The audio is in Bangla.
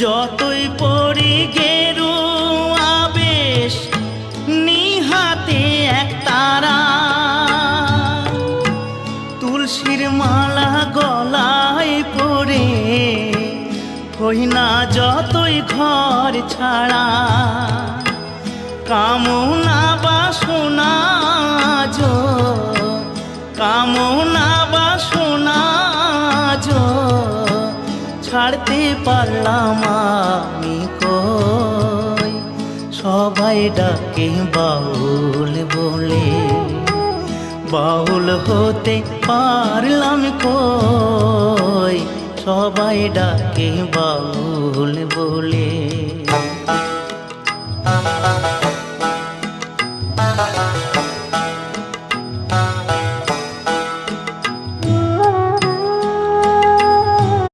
যতই পড়ি গেরুয়া বেশ নিহাতে এক তারা, তুলসীর মালা গলায় পরে হই না যতই ঘর ছাড়া। কামনা বাসনা কামনা বাসনা ছাড়তে পারলাম আমি কই, সবাই ডাকে বাউল বলে, বাউল হতে পারলাম কই, সবাই ডাকে বাউল বলে।